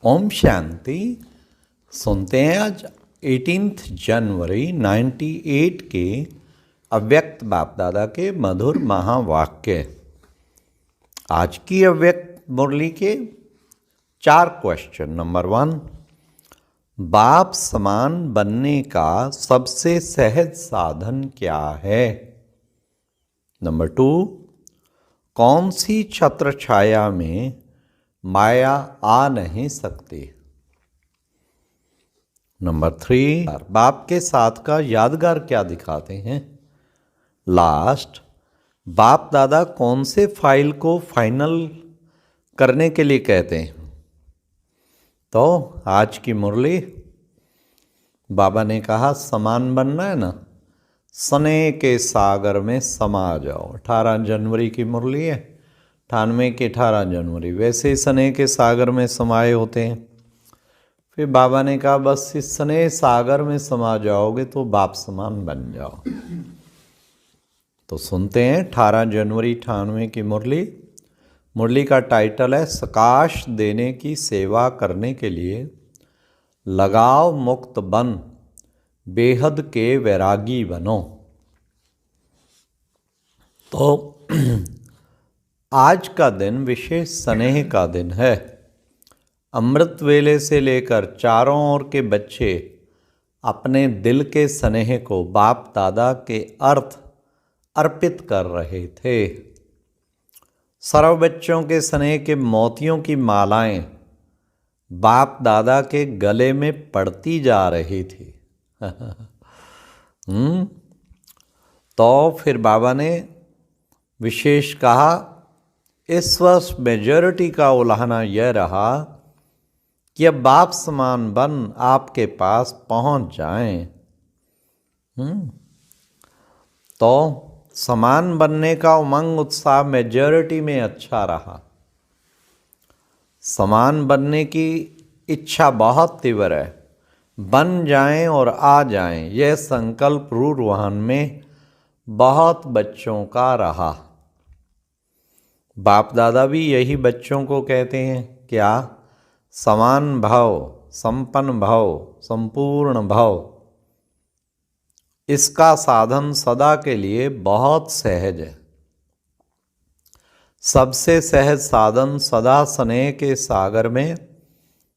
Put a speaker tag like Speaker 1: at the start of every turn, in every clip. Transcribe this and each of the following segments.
Speaker 1: ओम शांति। सुनते हैं आज 18 जनवरी 98 के अव्यक्त बाप दादा के मधुर महावाक्य। आज की अव्यक्त मुरली के 4 क्वेश्चन। नंबर 1, बाप समान बनने का सबसे सहज साधन क्या है? नंबर 2, कौन सी छत्र छाया में माया आ नहीं सकती? नंबर 3, बाप के साथ का यादगार क्या दिखाते हैं? लास्ट, बाप दादा कौन से फाइल को फाइनल करने के लिए कहते हैं? तो आज की मुरली बाबा ने कहा समान बनना है ना, स्नेह के सागर में समा जाओ। 18 जनवरी की मुरली है, 98 की 18 जनवरी। वैसे ही स्नेह के सागर में समाये होते हैं। फिर बाबा ने कहा बस इस स्नेह सागर में समा जाओगे तो बाप समान बन जाओ। तो सुनते हैं 18 जनवरी 98 की मुरली। मुरली का टाइटल है सकाश देने की सेवा करने के लिए लगाव मुक्त बन बेहद के वैरागी बनो। तो आज का दिन विशेष स्नेह का दिन है। अमृत वेले से लेकर चारों ओर के बच्चे अपने दिल के स्नेह को बाप दादा के अर्थ अर्पित कर रहे थे। सर्व बच्चों के स्नेह के मोतियों की मालाएं बाप दादा के गले में पड़ती जा रही थी। तो फिर बाबा ने विशेष कहा, इस वर्ष मेजॉरिटी का उलाहना यह रहा कि अब बाप समान बन आपके पास पहुंच जाएं। तो समान बनने का उमंग उत्साह मेजॉरिटी में अच्छा रहा। समान बनने की इच्छा बहुत तीव्र है। बन जाएं और आ जाएं, यह संकल्प रूहान में बहुत बच्चों का रहा। बाप दादा भी यही बच्चों को कहते हैं, क्या? समान भव, संपन्न भव, संपूर्ण भव। इसका साधन सदा के लिए बहुत सहज है। सबसे सहज साधन सदा स्नेह के सागर में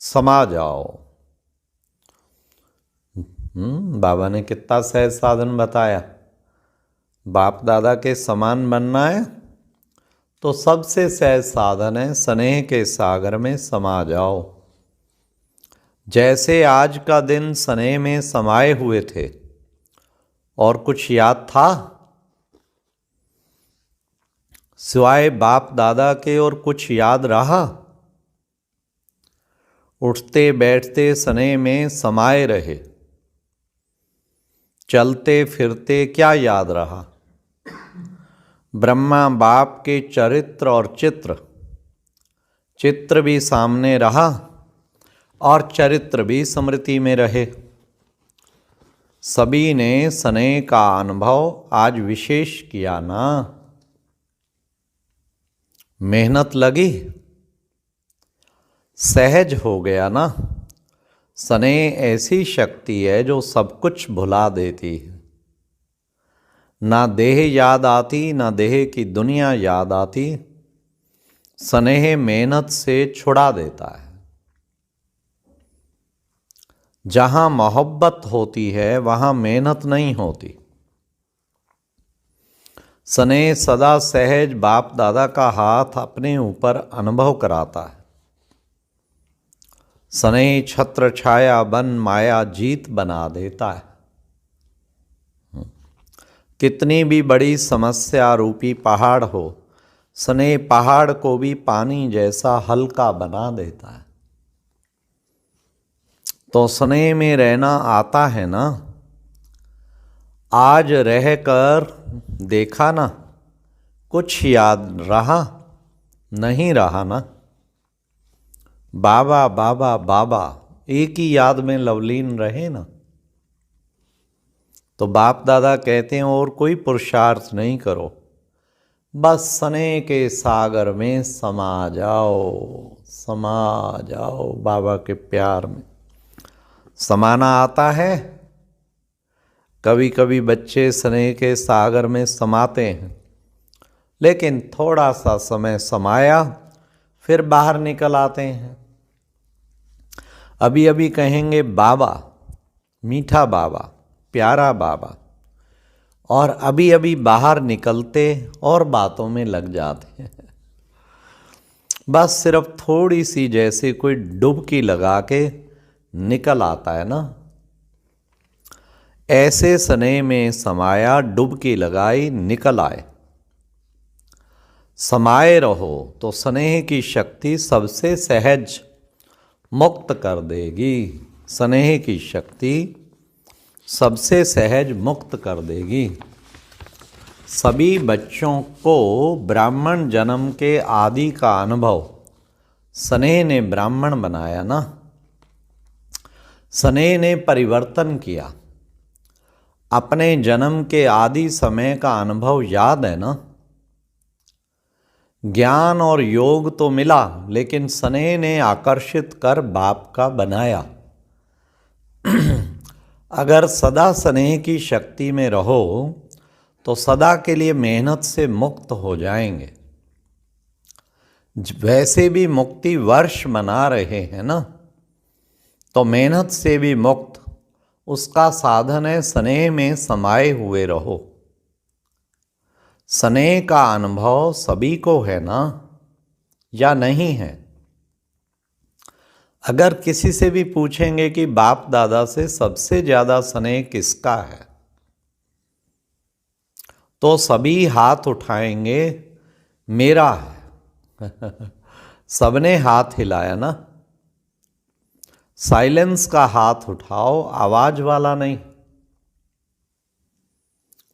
Speaker 1: समा जाओ। बाबा ने कितना सहज साधन बताया। बाप दादा के समान बनना है तो सबसे सहज साधन है स्नेह के सागर में समा जाओ। जैसे आज का दिन स्नेह में समाये हुए थे। और कुछ याद था सिवाय बाप दादा के? और कुछ याद रहा? उठते बैठते स्नेह में समाये रहे। चलते फिरते क्या याद रहा? ब्रह्मा बाप के चरित्र और चित्र भी सामने रहा और चरित्र भी स्मृति में रहे। सभी ने स्नेह का अनुभव आज विशेष किया ना। मेहनत लगी, सहज हो गया ना। स्नेह ऐसी शक्ति है जो सब कुछ भुला देती है। ना देह याद आती, ना देह की दुनिया याद आती। स्नेह मेहनत से छुड़ा देता है। जहां मोहब्बत होती है वहां मेहनत नहीं होती। स्नेह सदा सहज बाप दादा का हाथ अपने ऊपर अनुभव कराता है। स्नेह छत्र छाया बन माया जीत बना देता है। कितनी भी बड़ी समस्या रूपी पहाड़ हो, स्नेह पहाड़ को भी पानी जैसा हल्का बना देता है। तो स्नेह में रहना आता है ना। आज रहकर देखा ना, कुछ याद रहा? नहीं रहा ना। बाबा बाबा बाबा एक ही याद में लवलीन रहे ना। तो बाप दादा कहते हैं और कोई पुरुषार्थ नहीं करो, बस स्नेह के सागर में समा जाओ। समा जाओ बाबा के प्यार में। समाना आता है। कभी कभी बच्चे स्नेह के सागर में समाते हैं, लेकिन थोड़ा सा समय समाया फिर बाहर निकल आते हैं। अभी अभी कहेंगे बाबा, मीठा बाबा, प्यारा बाबा, और अभी अभी बाहर निकलते और बातों में लग जाते हैं। बस सिर्फ थोड़ी सी जैसे कोई डुबकी लगा के निकल आता है ना, ऐसे स्नेह में समाया, डुबकी लगाई, निकल आए। समाये रहो तो स्नेह की शक्ति सबसे सहज मुक्त कर देगी। स्नेह की शक्ति सबसे सहज मुक्त कर देगी। सभी बच्चों को ब्राह्मण जन्म के आदि का अनुभव स्नेह ने ब्राह्मण बनाया ना, स्नेह ने परिवर्तन किया। अपने जन्म के आदि समय का अनुभव याद है ना। ज्ञान और योग तो मिला, लेकिन स्नेह ने आकर्षित कर बाप का बनाया। अगर सदा स्नेह की शक्ति में रहो तो सदा के लिए मेहनत से मुक्त हो जाएंगे। वैसे भी मुक्ति वर्ष मना रहे हैं ना, तो मेहनत से भी मुक्त उसका साधन है स्नेह में समाये हुए रहो। स्नेह का अनुभव सभी को है ना, या नहीं है? अगर किसी से भी पूछेंगे कि बाप दादा से सबसे ज्यादा स्नेह किसका है, तो सभी हाथ उठाएंगे मेरा है। सबने हाथ हिलाया ना। साइलेंस का हाथ उठाओ, आवाज वाला नहीं।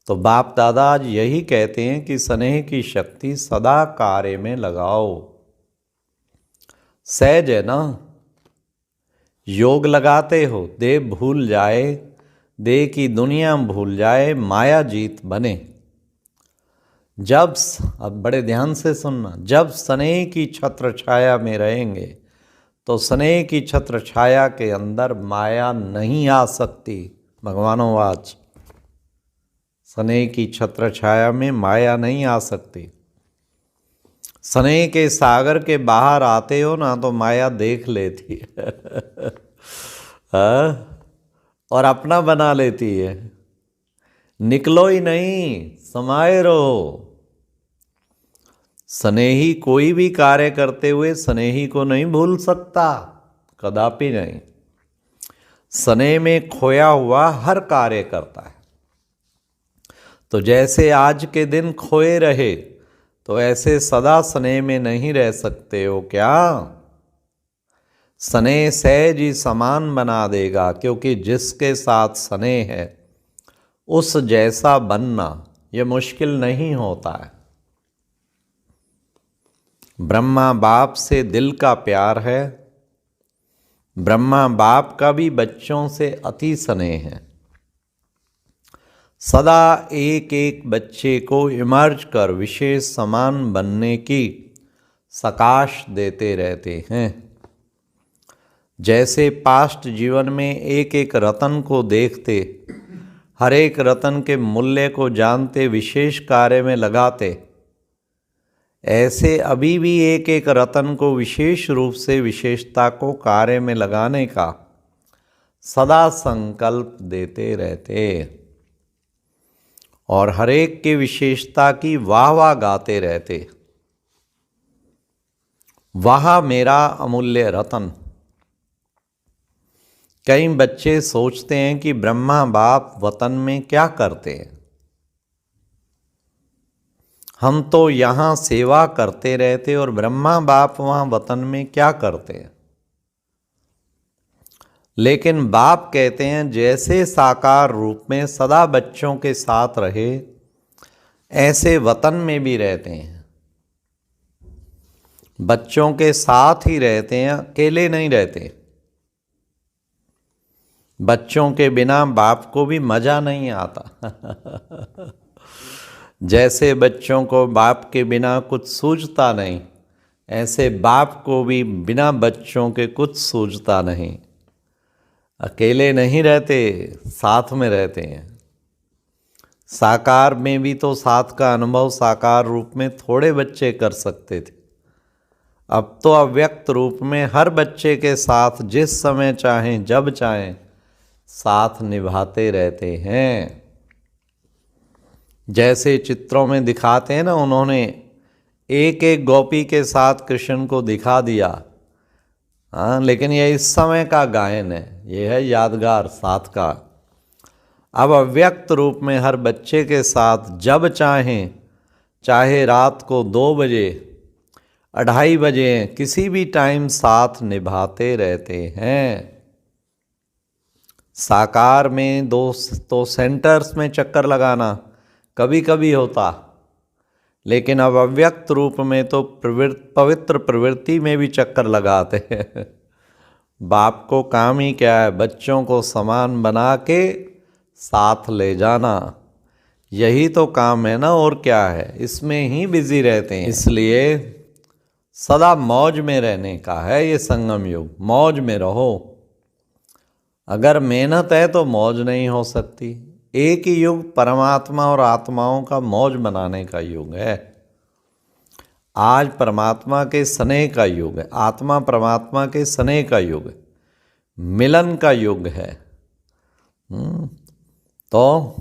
Speaker 1: तो बाप दादा आज यही कहते हैं कि स्नेह की शक्ति सदा कार्य में लगाओ। सहज है ना। योग लगाते हो, देह भूल जाए, देह की दुनिया भूल जाए, माया जीत बने। जब, अब बड़े ध्यान से सुनना, जब स्नेह की छत्र छाया में रहेंगे तो स्नेह की छत्र छाया के अंदर माया नहीं आ सकती। भगवानोवाच, स्नेह की छत्र छाया में माया नहीं आ सकती। स्नेह के सागर के बाहर आते हो ना तो माया देख लेती है। और अपना बना लेती है। निकलो ही नहीं, समाये रहो। स्नेही कोई भी कार्य करते हुए स्नेही को नहीं भूल सकता, कदापि नहीं। स्नेह में खोया हुआ हर कार्य करता है। तो जैसे आज के दिन खोए रहे, तो ऐसे सदा स्नेह में नहीं रह सकते हो क्या? स्नेह सहज ही समान बना देगा, क्योंकि जिसके साथ स्नेह है उस जैसा बनना यह मुश्किल नहीं होता है। ब्रह्मा बाप से दिल का प्यार है। ब्रह्मा बाप का भी बच्चों से अति स्नेह है। सदा एक एक बच्चे को इमर्ज कर विशेष समान बनने की सकाश देते रहते हैं। जैसे पास्ट जीवन में एक एक रतन को देखते, हर एक रतन के मूल्य को जानते, विशेष कार्य में लगाते, ऐसे अभी भी एक एक रतन को विशेष रूप से विशेषता को कार्य में लगाने का सदा संकल्प देते रहते और हर एक की विशेषता की वाह वाह गाते रहते। वाह मेरा अमूल्य रतन। कई बच्चे सोचते हैं कि ब्रह्मा बाप वतन में क्या करते हैं, हम तो यहाँ सेवा करते रहते और ब्रह्मा बाप वहाँ वतन में क्या करते हैं। लेकिन बाप कहते हैं जैसे साकार रूप में सदा बच्चों के साथ रहे, ऐसे वतन में भी रहते हैं। बच्चों के साथ ही रहते हैं, अकेले नहीं रहते। बच्चों के बिना बाप को भी मजा नहीं आता। जैसे बच्चों को बाप के बिना कुछ सूझता नहीं, ऐसे बाप को भी बिना बच्चों के कुछ सूझता नहीं। अकेले नहीं रहते, साथ में रहते हैं। साकार में भी तो साथ का अनुभव साकार रूप में थोड़े बच्चे कर सकते थे। अब तो अव्यक्त रूप में हर बच्चे के साथ जिस समय चाहें जब चाहें साथ निभाते रहते हैं। जैसे चित्रों में दिखाते हैं ना, उन्होंने एक एक गोपी के साथ कृष्ण को दिखा दिया। हाँ, लेकिन यह इस समय का गायन है, यह है यादगार साथ का। अब अव्यक्त रूप में हर बच्चे के साथ जब चाहें, चाहे रात को 2 बजे 2:30 बजे किसी भी टाइम साथ निभाते रहते हैं। साकार में तो सेंटर्स में चक्कर लगाना कभी कभी होता, लेकिन अब अव्यक्त रूप में तो पवित्र प्रवृत्ति में भी चक्कर लगाते हैं। बाप को काम ही क्या है, बच्चों को समान बना के साथ ले जाना, यही तो काम है ना, और क्या है। इसमें ही बिजी रहते हैं। इसलिए सदा मौज में रहने का है ये संगम युग। मौज में रहो। अगर मेहनत है तो मौज नहीं हो सकती। एक ही युग परमात्मा और आत्माओं का मौज मनाने का युग है। आज परमात्मा के स्नेह का युग है, आत्मा परमात्मा के स्नेह का युग है, मिलन का युग है। तो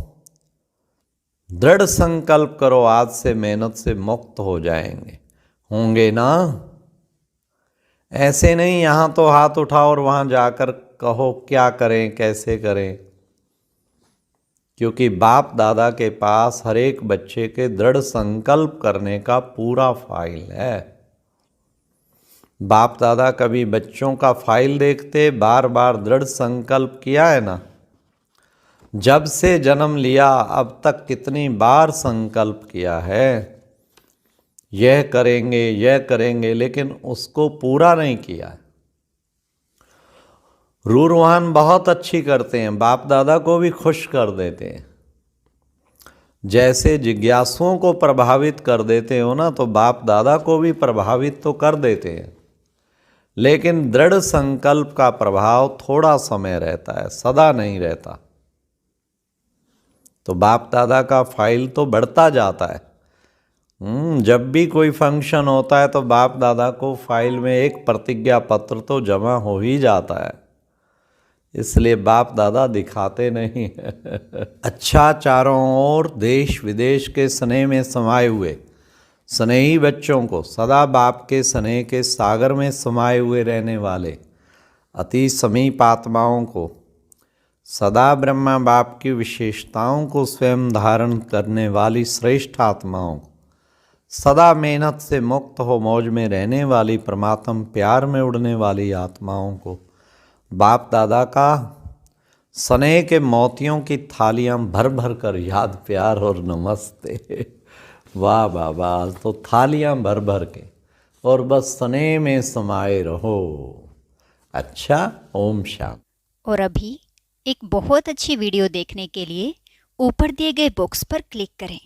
Speaker 1: दृढ़ संकल्प करो, आज से मेहनत से मुक्त हो जाएंगे, होंगे ना। ऐसे नहीं यहाँ तो हाथ उठाओ और वहाँ जाकर कहो क्या करें कैसे करें, क्योंकि बाप दादा के पास हर एक बच्चे के दृढ़ संकल्प करने का पूरा फाइल है। बाप दादा कभी बच्चों का फाइल देखते, बार बार दृढ़ संकल्प किया है ना। जब से जन्म लिया अब तक कितनी बार संकल्प किया है, यह करेंगे, लेकिन उसको पूरा नहीं किया है। रूरवान बहुत अच्छी करते हैं, बाप दादा को भी खुश कर देते हैं। जैसे जिज्ञासुओं को प्रभावित कर देते हो ना, तो बाप दादा को भी प्रभावित तो कर देते हैं, लेकिन दृढ़ संकल्प का प्रभाव थोड़ा समय रहता है, सदा नहीं रहता। तो बाप दादा का फाइल तो बढ़ता जाता है। जब भी कोई फंक्शन होता है तो बाप दादा को फाइल में एक प्रतिज्ञा पत्र तो जमा हो ही जाता है, इसलिए बाप दादा दिखाते नहीं है। अच्छा, चारों ओर देश विदेश के स्नेह में समाये हुए स्नेही बच्चों को, सदा बाप के स्नेह के सागर में समाये हुए रहने वाले अति समीप आत्माओं को, सदा ब्रह्मा बाप की विशेषताओं को स्वयं धारण करने वाली श्रेष्ठ आत्माओं को, सदा मेहनत से मुक्त हो मौज में रहने वाली परमात्म प्यार में उड़ने वाली आत्माओं को बाप दादा का स्नेह के मोतियों की थालियां भर भर कर याद, प्यार और नमस्ते। वाह बाबा, तो थालियां भर भर के और बस स्नेह में समाये रहो। अच्छा, ओम शांति।
Speaker 2: और अभी एक बहुत अच्छी वीडियो देखने के लिए ऊपर दिए गए बॉक्स पर क्लिक करें।